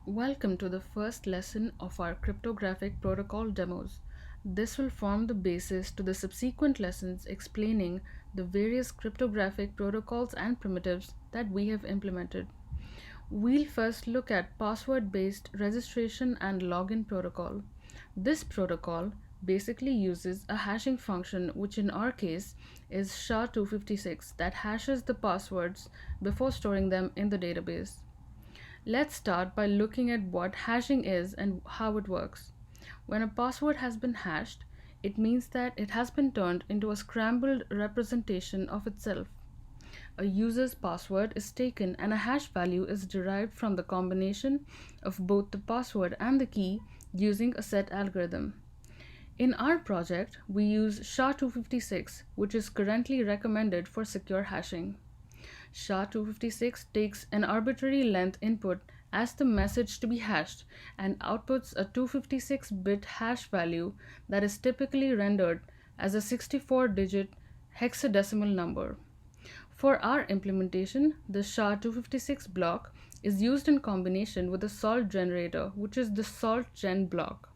Welcome to the first lesson of our cryptographic protocol demos. This will form the basis to the subsequent lessons explaining the various cryptographic protocols and primitives that we have implemented. We'll first look at password-based registration and login protocol. This protocol basically uses a hashing function, which in our case is SHA-256, that hashes the passwords before storing them in the database. Let's start by looking at what hashing is and how it works. When a password has been hashed, it means that it has been turned into a scrambled representation of itself. A user's password is taken and a hash value is derived from the combination of both the password and the key using a set algorithm. In our project, we use SHA-256, which is currently recommended for secure hashing. SHA-256 takes an arbitrary length input as the message to be hashed and outputs a 256-bit hash value that is typically rendered as a 64-digit hexadecimal number. For our implementation, the SHA-256 block is used in combination with a salt generator, which is the salt_gen block.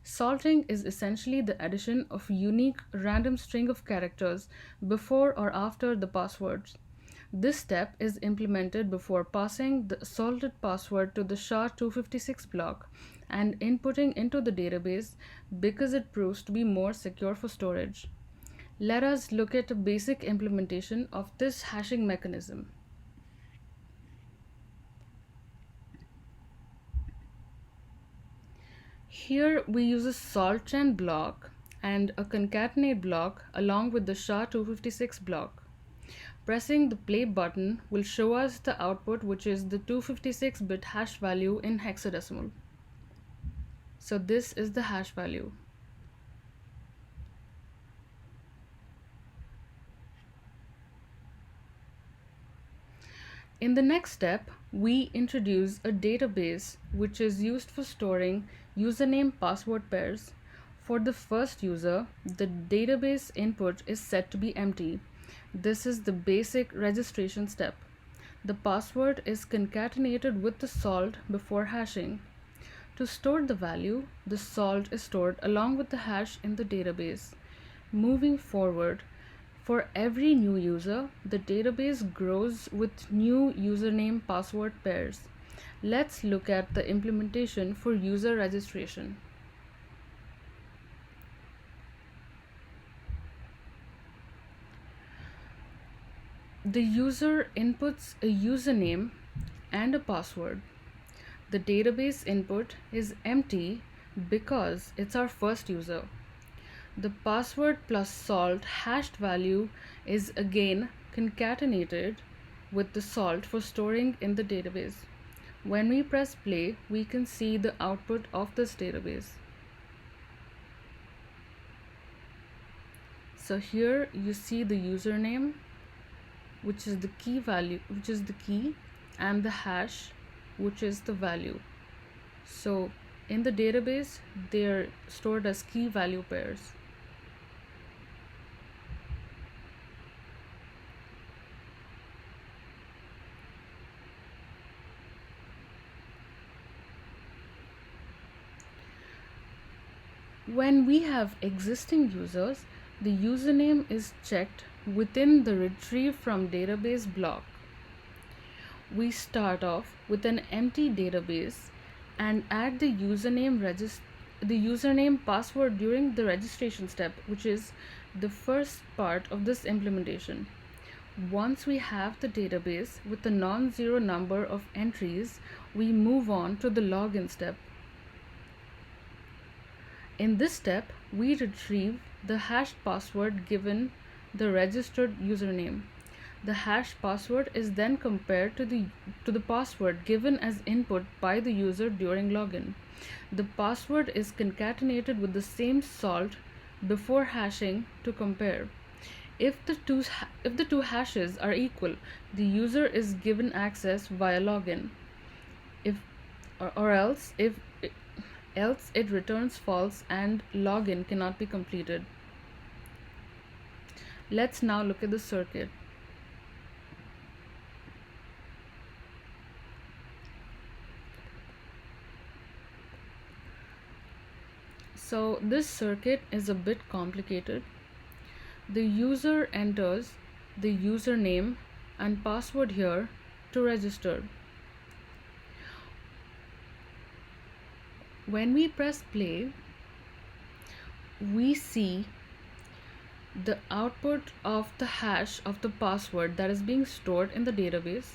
Salting is essentially the addition of a unique random string of characters before or after the passwords. This step is implemented before passing the salted password to the SHA-256 block and inputting into the database because it proves to be more secure for storage. Let us look at a basic implementation of this hashing mechanism. Here we use a salt_gen block and a concatenate block along with the SHA-256 block. Pressing the play button will show us the output, which is the 256-bit hash value in hexadecimal. So this is the hash value. In the next step, we introduce a database which is used for storing username-password pairs. For the first user, the database input is set to be empty. This is the basic registration step. The password is concatenated with the salt before hashing. To store the value, the salt is stored along with the hash in the database. Moving forward, for every new user, the database grows with new username password pairs. Let's look at the implementation for user registration. The user inputs a username and a password. The database input is empty because it's our first user. The password plus salt hashed value is again concatenated with the salt for storing in the database. When we press play, we can see the output of this database. So here you see the username, which is the key value, which is the key, and the hash, which is the value. So in the database, they are stored as key value pairs. When we have existing users, the username is checked within the retrieve from database block. We start off with an empty database and add the username password during the registration step, which is the first part of this implementation. Once we have the database with a non-zero number of entries, we move on to the login step. In this step, we retrieve the hashed password given the registered username. The hashed password is then compared to the password given as input by the user during login. The password is concatenated with the same salt before hashing to compare. If the two hashes are equal, the user is given access via login. Else it returns false and login cannot be completed. Let's now look at the circuit. So this circuit is a bit complicated. The user enters the username and password here to register. When we press play, we see the output of the hash of the password that is being stored in the database.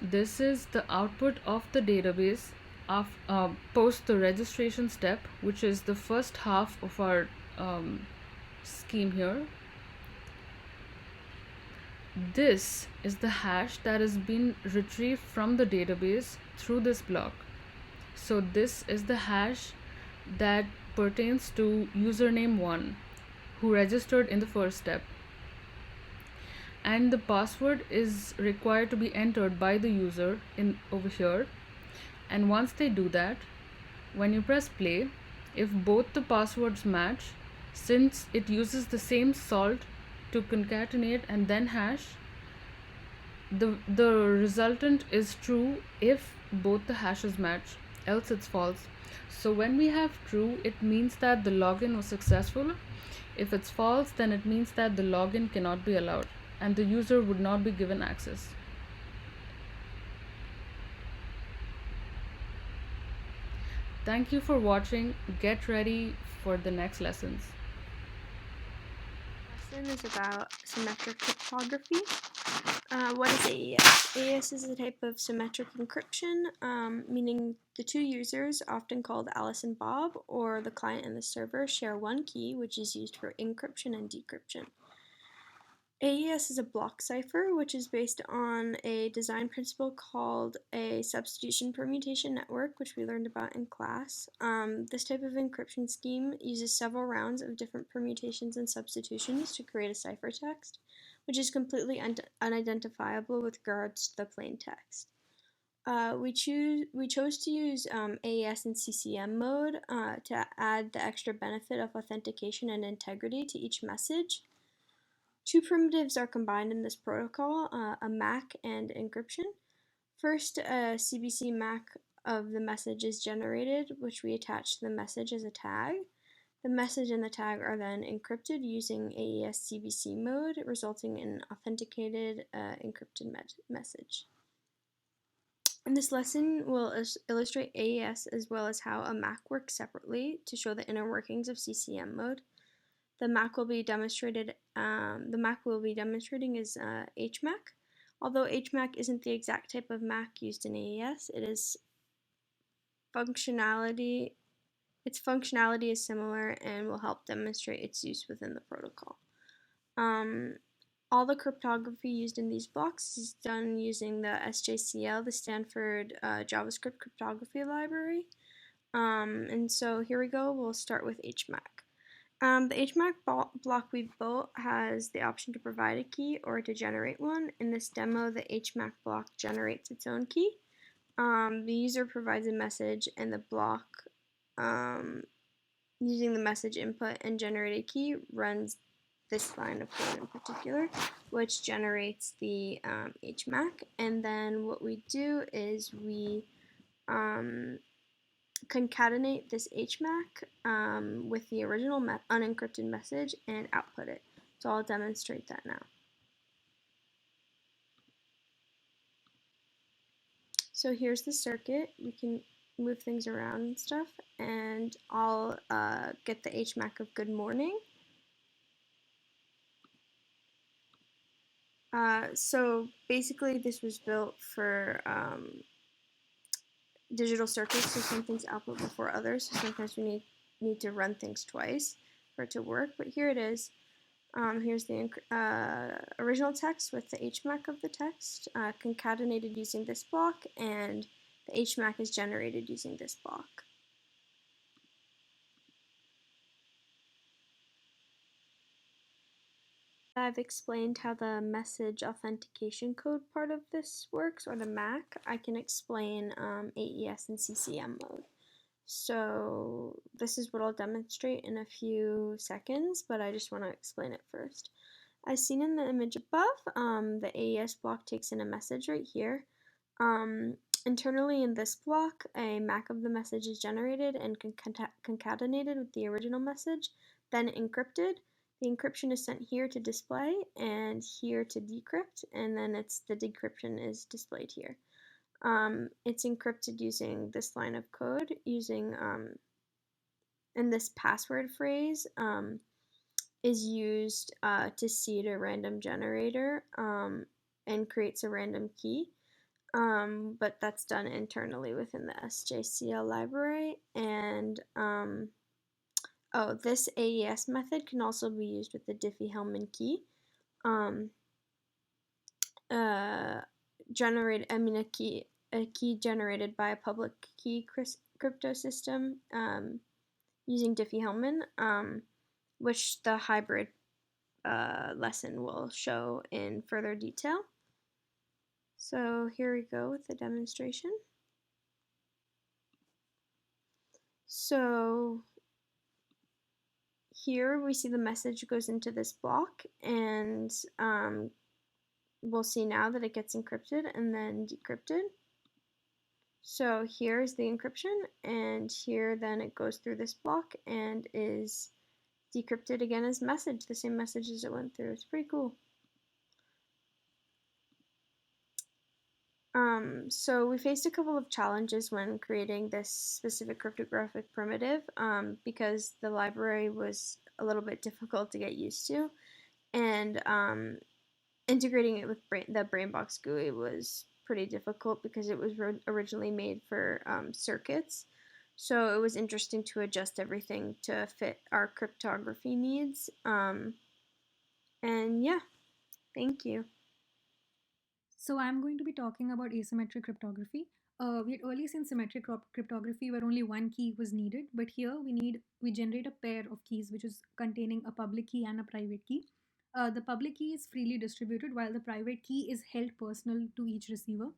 This is the output of the database post the registration step, which is the first half of our scheme here. This is the hash that has been retrieved from the database through this block. So this is the hash that pertains to username 1 who registered in the first step. And the password is required to be entered by the user in over here. And once they do that, when you press play, if both the passwords match, since it uses the same salt to concatenate and then hash, the resultant is true if both the hashes match, else it's false. So when we have true, it means that the login was successful. If it's false, then it means that the login cannot be allowed and the user would not be given access. Thank you for watching. Get ready for the next lessons. Lesson is about symmetric cryptography. What is AES? AES is a type of symmetric encryption, meaning the two users, often called Alice and Bob, or the client and the server, share one key, which is used for encryption and decryption. AES is a block cipher, which is based on a design principle called a substitution permutation network, which we learned about in class. This type of encryption scheme uses several rounds of different permutations and substitutions to create a ciphertext, which is completely unidentifiable with regards to the plain text. We chose to use AES and CCM mode to add the extra benefit of authentication and integrity to each message. Two primitives are combined in this protocol, a MAC and encryption. First, a CBC MAC of the message is generated, which we attach to the message as a tag. The message and the tag are then encrypted using AES CBC mode, resulting in an authenticated encrypted message. In this lesson, we'll illustrate AES as well as how a MAC works separately to show the inner workings of CCM mode. The MAC we'll be demonstrating is HMAC. Although HMAC isn't the exact type of MAC used in AES, its functionality is similar and will help demonstrate its use within the protocol. All the cryptography used in these blocks is done using the SJCL, the Stanford JavaScript cryptography library. And so here we go. We'll start with HMAC. The HMAC block we've built has the option to provide a key or to generate one. In this demo, the HMAC block generates its own key. The user provides a message and the block, using the message input and generate a key, runs this line of code in particular, which generates the HMAC. And then what we do is we concatenate this HMAC with the original unencrypted message and output it. So I'll demonstrate that now. So here's the circuit. We can move things around and stuff, and I'll get the HMAC of good morning. So basically this was built for digital circuits, so some things output before others, so sometimes we need to run things twice for it to work, but here it is. Here's the original text with the HMAC of the text, concatenated using this block, and the HMAC is generated using this block. I've explained how the message authentication code part of this works, or the MAC. I can explain AES and CCM mode. So this is what I'll demonstrate in a few seconds, but I just want to explain it first. As seen in the image above, the AES block takes in a message right here. Internally in this block, a MAC of the message is generated and concatenated with the original message, then encrypted. The encryption is sent here to display and here to decrypt, and then the decryption is displayed here. It's encrypted using this line of code, and this password phrase is used to seed a random generator and creates a random key. But that's done internally within the SJCL library. And this AES method can also be used with the Diffie-Hellman key. A key generated by a public key crypto system using Diffie-Hellman, which the hybrid lesson will show in further detail. So here we go with the demonstration. So here we see the message goes into this block, and we'll see now that it gets encrypted and then decrypted. So here's the encryption, and here then it goes through this block and is decrypted again as message, the same message as it went through. It's pretty cool. So we faced a couple of challenges when creating this specific cryptographic primitive because the library was a little bit difficult to get used to, and integrating it with the Brainbox GUI was pretty difficult because it was originally made for circuits. So it was interesting to adjust everything to fit our cryptography needs. And yeah, thank you. So I'm going to be talking about asymmetric cryptography. We had earlier seen symmetric cryptography where only one key was needed, but here we generate a pair of keys which is containing a public key and a private key. The public key is freely distributed while the private key is held personal to each receiver.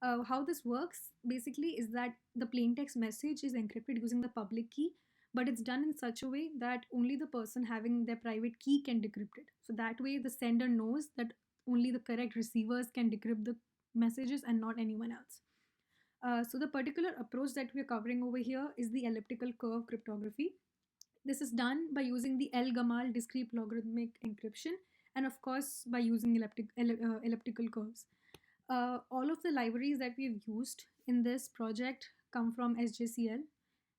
How this works basically is that the plaintext message is encrypted using the public key, but it's done in such a way that only the person having their private key can decrypt it. So that way the sender knows that only the correct receivers can decrypt the messages and not anyone else. So the particular approach that we're covering over here is the elliptical curve cryptography. This is done by using the L-Gamal discrete logarithmic encryption, and of course by using elliptical curves. All of the libraries that we've used in this project come from SJCL,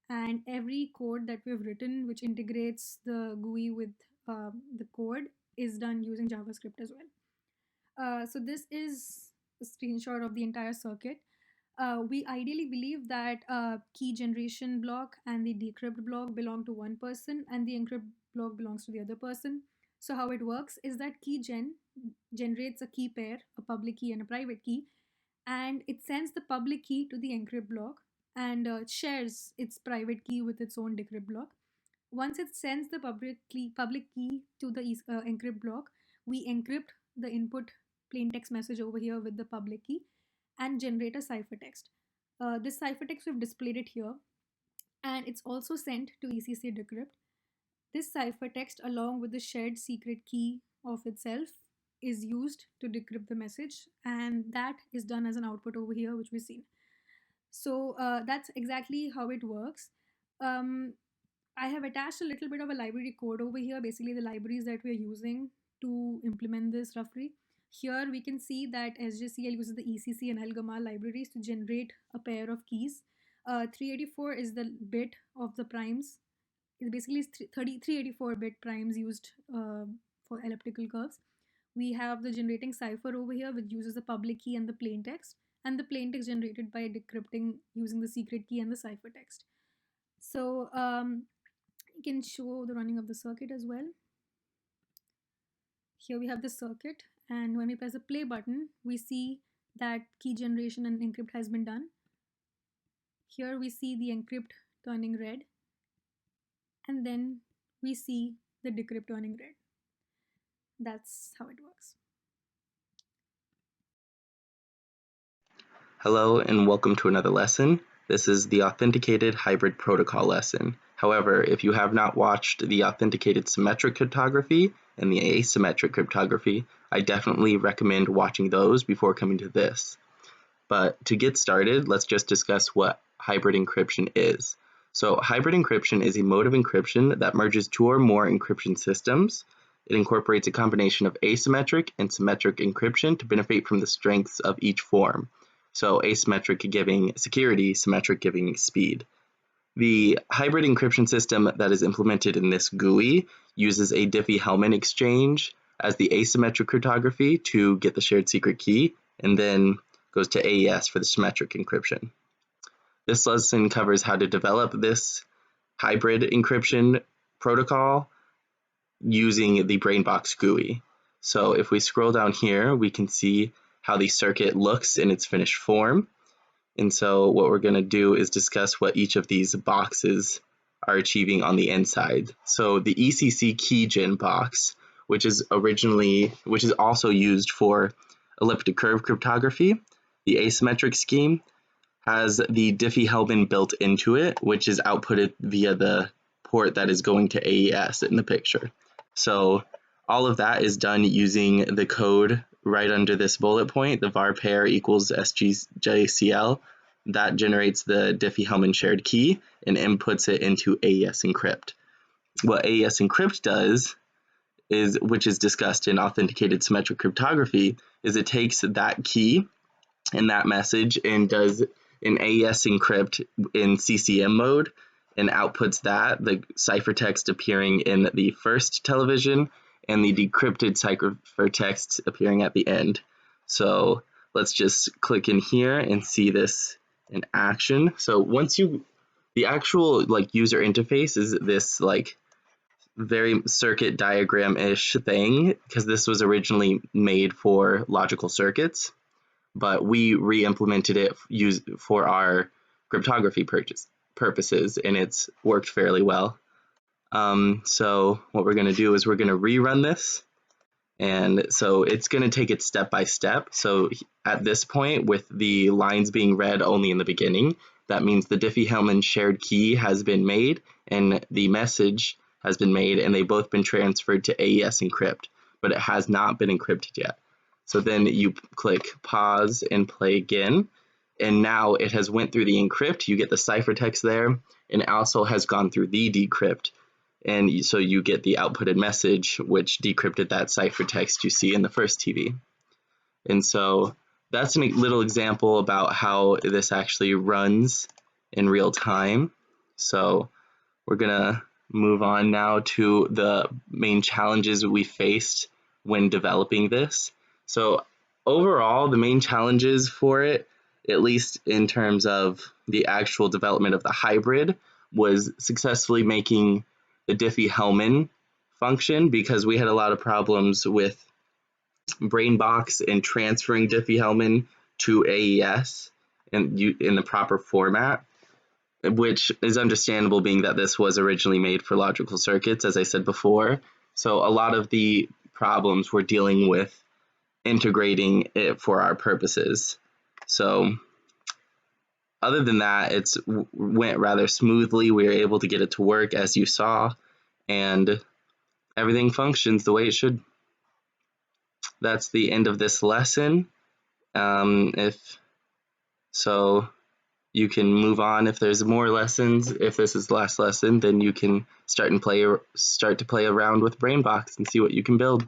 and every code that we've written which integrates the GUI with the code is done using JavaScript as well. So this is a screenshot of the entire circuit. We ideally believe that key generation block and the decrypt block belong to one person and the encrypt block belongs to the other person. So how it works is that key generates a key pair, a public key and a private key, and it sends the public key to the encrypt block and shares its private key with its own decrypt block. Once it sends the public key to the encrypt block, we encrypt the input plaintext message over here with the public key and generate a ciphertext. This ciphertext, we've displayed it here, and it's also sent to ECC decrypt. This ciphertext, along with the shared secret key of itself, is used to decrypt the message, and that is done as an output over here, which we've seen. So that's exactly how it works. I have attached a little bit of a library code over here, basically the libraries that we're using to implement this roughly. Here we can see that SJCL uses the ECC and L-Gamal libraries to generate a pair of keys. 384 is the bit of the primes. It basically is 384-bit primes used for elliptical curves. We have the generating cipher over here, which uses the public key and the plaintext, and the plaintext generated by decrypting using the secret key and the ciphertext. So you can show the running of the circuit as well. Here we have the circuit, and when we press the play button, we see that key generation and encrypt has been done. Here we see the encrypt turning red, and then we see the decrypt turning red. That's how it works. Hello and welcome to another lesson. This is the Authenticated Hybrid Protocol lesson. However, if you have not watched the Authenticated Symmetric Cryptography and the Asymmetric Cryptography, I definitely recommend watching those before coming to this. But to get started, let's just discuss what hybrid encryption is. So hybrid encryption is a mode of encryption that merges two or more encryption systems. It incorporates a combination of asymmetric and symmetric encryption to benefit from the strengths of each form. So asymmetric giving security, symmetric giving speed. The hybrid encryption system that is implemented in this GUI uses a Diffie-Hellman exchange as the asymmetric cryptography to get the shared secret key, and then goes to AES for the symmetric encryption. This lesson covers how to develop this hybrid encryption protocol using the Brainbox GUI. So if we scroll down here, we can see how the circuit looks in its finished form. And so what we're going to do is discuss what each of these boxes are achieving on the inside. So the ECC keygen box, which is also used for elliptic curve cryptography, the asymmetric scheme, has the Diffie-Hellman built into it, which is outputted via the port that is going to AES in the picture. So all of that is done using the code right under this bullet point, the var pair equals SGJCL. That generates the Diffie-Hellman shared key and inputs it into AES encrypt. What AES encrypt does is, which is discussed in authenticated symmetric cryptography, is it takes that key and that message and does an AES encrypt in CCM mode and outputs that, the ciphertext appearing in the first television and the decrypted ciphertext appearing at the end. So let's just click in here and see this in action. So the actual user interface is this very circuit diagram-ish thing, because this was originally made for logical circuits, but we re-implemented it for our cryptography purposes, and it's worked fairly well. So what we're going to do is we're going to rerun this, and so it's going to take it step by step. So at this point, with the lines being read only in the beginning, that means the Diffie-Hellman shared key has been made and the message has been made, and they've both been transferred to AES encrypt, but it has not been encrypted yet. So then you click pause and play again, and now it has went through the encrypt. You get the ciphertext there, and also has gone through the decrypt, and so you get the outputted message, which decrypted that ciphertext you see in the first TV. And so that's a little example about how this actually runs in real time. So we're gonna move on now to the main challenges we faced when developing this. So overall, the main challenges for it, at least in terms of the actual development of the hybrid, was successfully making the Diffie-Hellman function, because we had a lot of problems with Brainbox and transferring Diffie-Hellman to AES in the proper format, which is understandable being that this was originally made for logical circuits, as I said before. So a lot of the problems we're dealing with integrating it for our purposes. So other than that, it went rather smoothly. We were able to get it to work, as you saw, and everything functions the way it should. That's the end of this lesson. So you can move on if there's more lessons. If this is the last lesson, then you can start to play around with Brainbox and see what you can build.